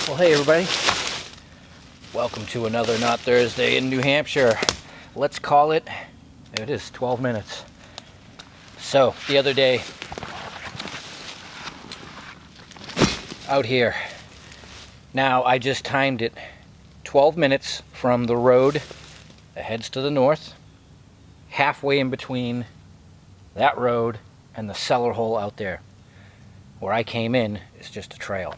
Well, hey everybody. Welcome to another Not Thursday in New Hampshire. Let's call it, it is 12 minutes. So, the other day, out here. Now, I just timed it 12 minutes from the road that heads to the north, halfway in between that road and the cellar hole out there. Where I came in is just a trail.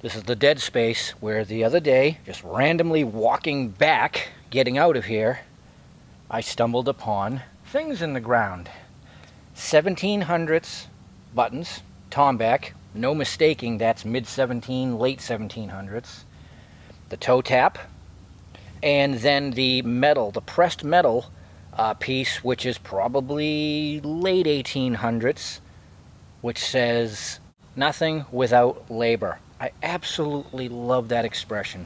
This is the dead space where the other day, just randomly walking back, getting out of here, I stumbled upon things in the ground. 1700s buttons, Tomback, no mistaking that's mid-17, late 1700s. The toe tap, and then the metal, the pressed metal piece, which is probably late 1800s, which says, "Nothing without labor." I absolutely love that expression,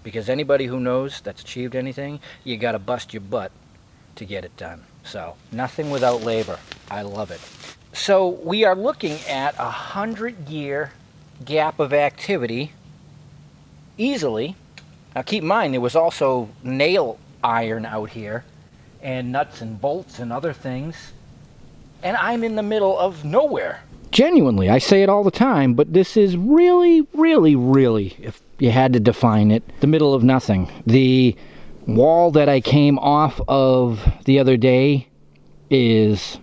because anybody who knows that's achieved anything, you gotta bust your butt to get it done. So, nothing without labor. I love it. So, we are looking at a 100-year gap of activity, easily. Now keep in mind, there was also nail iron out here, and nuts and bolts and other things, and I'm in the middle of nowhere. Genuinely, I say it all the time, but this is really, if you had to define it, the middle of nothing. The wall that I came off of the other day is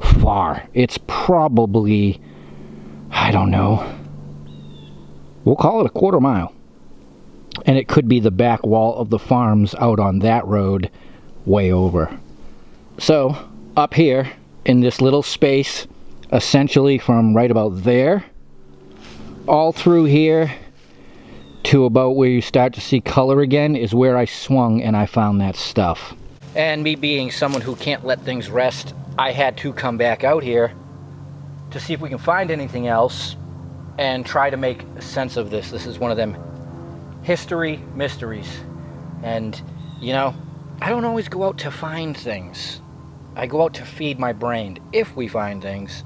far. It's probably, I don't know, we'll call it a quarter mile. And it could be the back wall of the farms out on that road way over. So, up here in this little space, essentially from right about there, all through here to about where you start to see color again, is where I swung and I found that stuff. And me being someone who can't let things rest, I had to come back out here to see if we can find anything else and try to make sense of this. This is one of them history mysteries. And, you know, I don't always go out to find things. I go out to feed my brain. If we find things,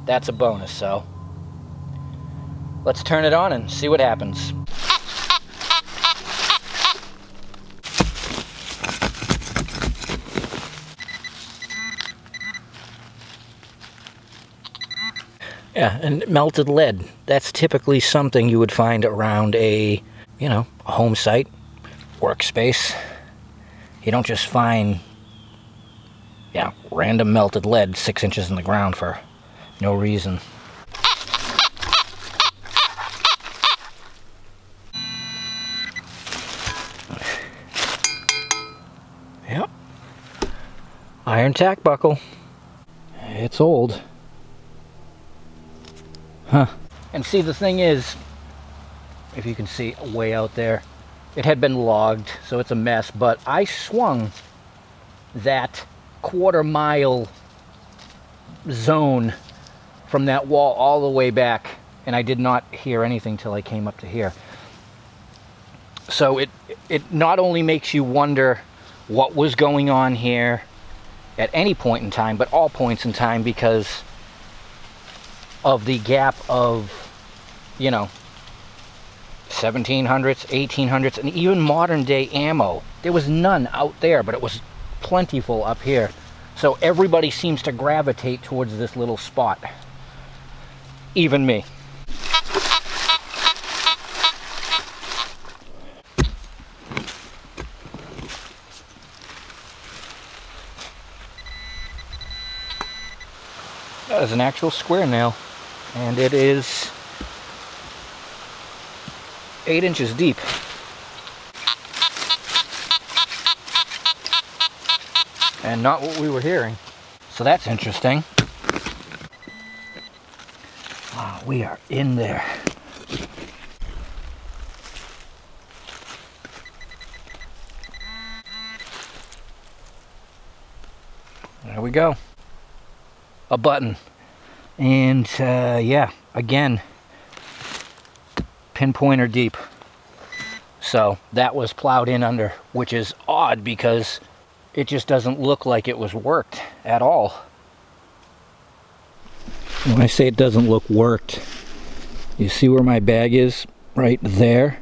that's a bonus, so let's turn it on and see what happens. Yeah, and melted lead. That's typically something you would find around a, you know, a home site, workspace. You don't just find, yeah, random melted lead 6 inches in the ground for no reason. Yep. Iron tack buckle. It's old. Huh. And see, the thing is, if you can see way out there, it had been logged, so it's a mess, but I swung that quarter mile zone from that wall all the way back, and I did not hear anything till I came up to here. So it not only makes you wonder what was going on here at any point in time, but all points in time, because of the gap of, you know, 1700s, 1800s, and even modern day ammo. There was none out there, but it was plentiful up here. So everybody seems to gravitate towards this little spot. Even me. That is an actual square nail, and it is 8 inches deep. And not what we were hearing. So that's interesting. Wow, we are in there. There we go. A button. And yeah, again, pinpointer deep. So that was plowed in under, which is odd because it just doesn't look like it was worked at all. When I say it doesn't look worked, You see where my bag is? Right there.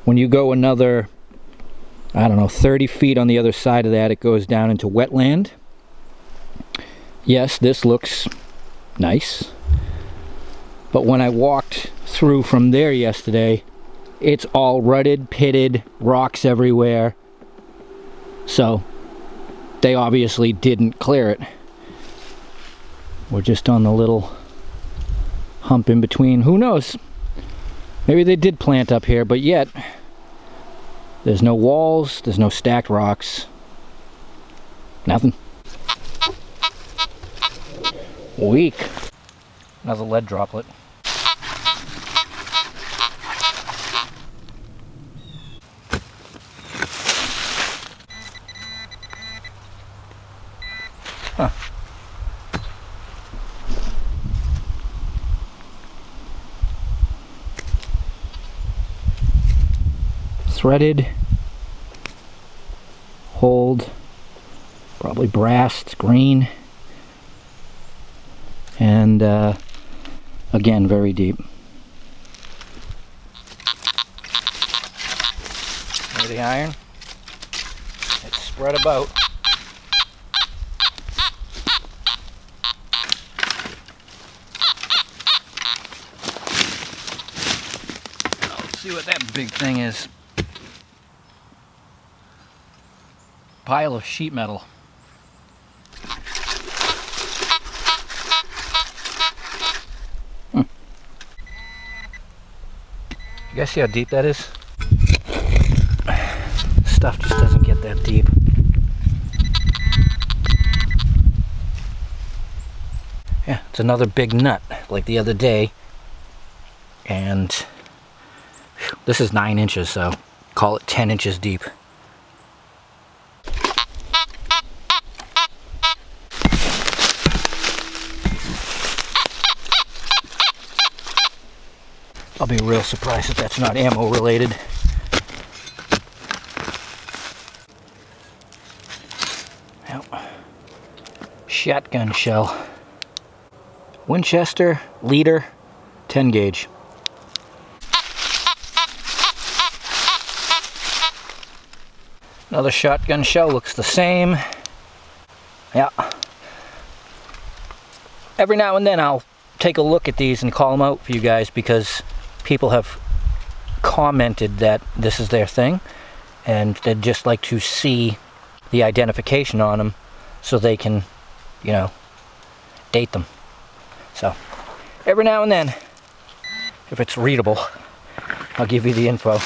When you go another, I don't know, 30 feet on the other side of that, it goes down into wetland. Yes, this looks nice. But when I walked through from there yesterday, it's all rutted, pitted, rocks everywhere. So, they obviously didn't clear it. We're just on the little hump in between. Who knows? Maybe they did plant up here, but yet there's no walls, there's no stacked rocks. Nothing. Weak. Another lead droplet. Huh. Threaded, hold, probably brass, it's green, and again, very deep. There's the iron. It's spread about. Let's see what that big thing is. Pile of sheet metal. You guys see how deep that is? Stuff just doesn't get that deep. Yeah, it's another big nut like the other day. And whew, this is 9 inches, so call it 10 inches deep. I'll be real surprised if that's not ammo related. Yep. Shotgun shell. Winchester, leader, 10 gauge. Another shotgun shell, looks the same. Yeah. Every now and then I'll take a look at these and call them out for you guys, because people have commented that this is their thing and they'd just like to see the identification on them so they can, you know, date them. So every now and then, if it's readable, I'll give you the info.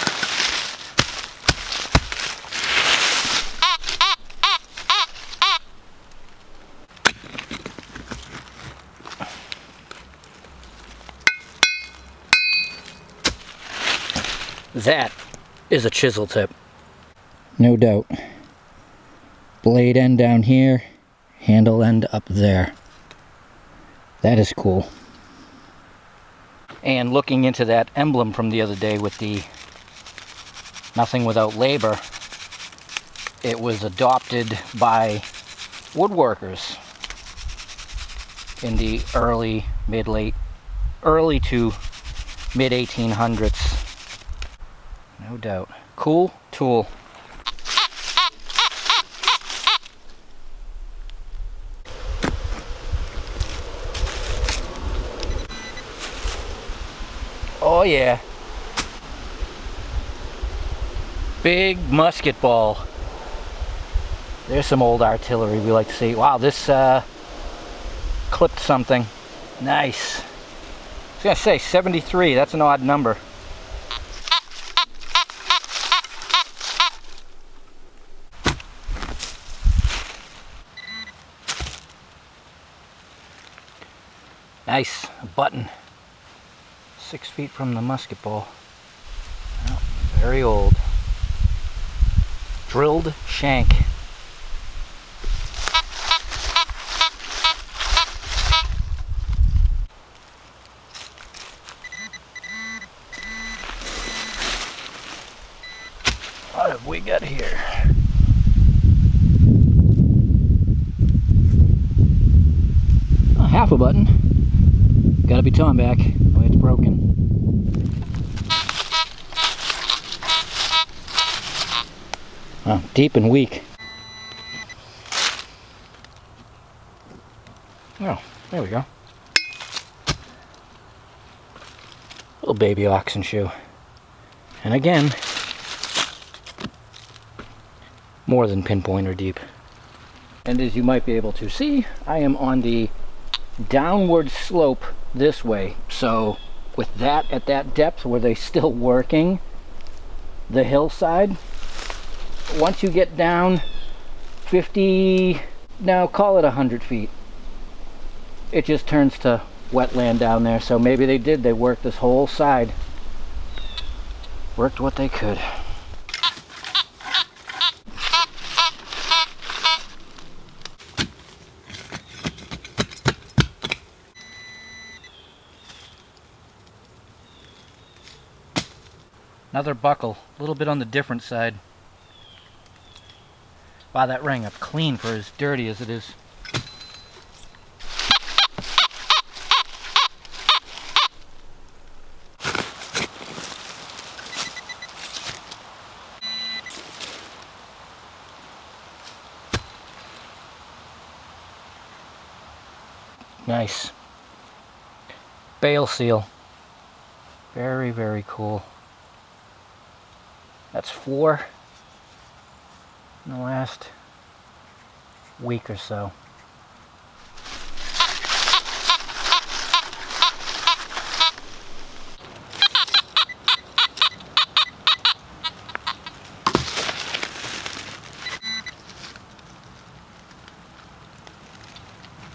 That is a chisel tip. No doubt. Blade end down here, handle end up there. That is cool. And looking into that emblem from the other day with the nothing without labor, it was adopted by woodworkers in the early to mid 1800s. No doubt. Cool tool. Oh yeah. Big musket ball. There's some old artillery we like to see. Wow, this clipped something. Nice. I was gonna say 73, that's an odd number. Nice, a button. 6 feet from the musket ball. Well, very old. Drilled shank. What have we got here? Oh, half a button. Gotta be Tom back. The way it's broken. Oh, deep and weak. Oh, there we go. Little baby oxen shoe. And again, more than pinpointer deep. And as you might be able to see, I am on the downward slope this way. So with that at that depth, were they still working the hillside? Once you get down 50, now call it 100 feet, it just turns to wetland down there. So maybe they worked this whole side. Worked what they could. Another buckle, a little bit on the different side. Wow, that rang up clean for as dirty as it is. Nice. Bale seal. Very, very cool. That's 4 in the last week or so.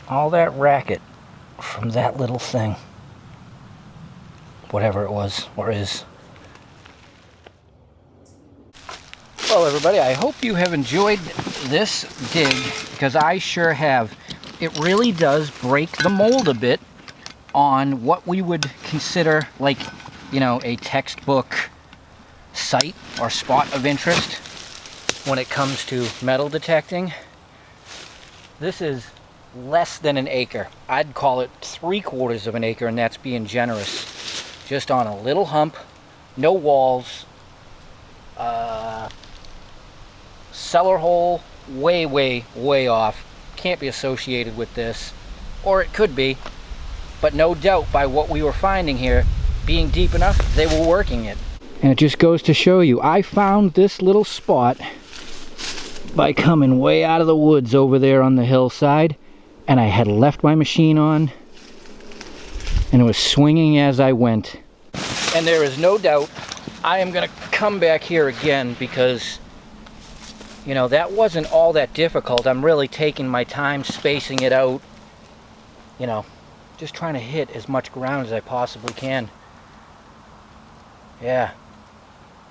All that racket from that little thing. Whatever it was or is. Well, everybody, I hope you have enjoyed this dig, because I sure have. It really does break the mold a bit on what we would consider, like, you know, a textbook site or spot of interest when it comes to metal detecting. This is less than an acre. I'd call it 3/4 of an acre, and that's being generous. Just on a little hump, no walls, cellar hole way, way, way off. Can't be associated with this, or it could be, but no doubt by what we were finding here, being deep enough, they were working it. And it just goes to show you, I found this little spot by coming way out of the woods over there on the hillside, and I had left my machine on, and it was swinging as I went. And there is no doubt I am going to come back here again, because, you know, that wasn't all that difficult. I'm really taking my time, spacing it out, you know, just trying to hit as much ground as I possibly can. Yeah.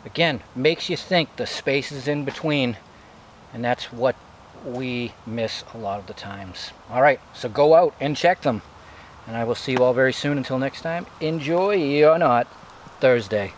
Again, makes you think, the spaces in between, and that's what we miss a lot of the times. All right, so go out and check them, and I will see you all very soon. Until next time, enjoy or not Thursday.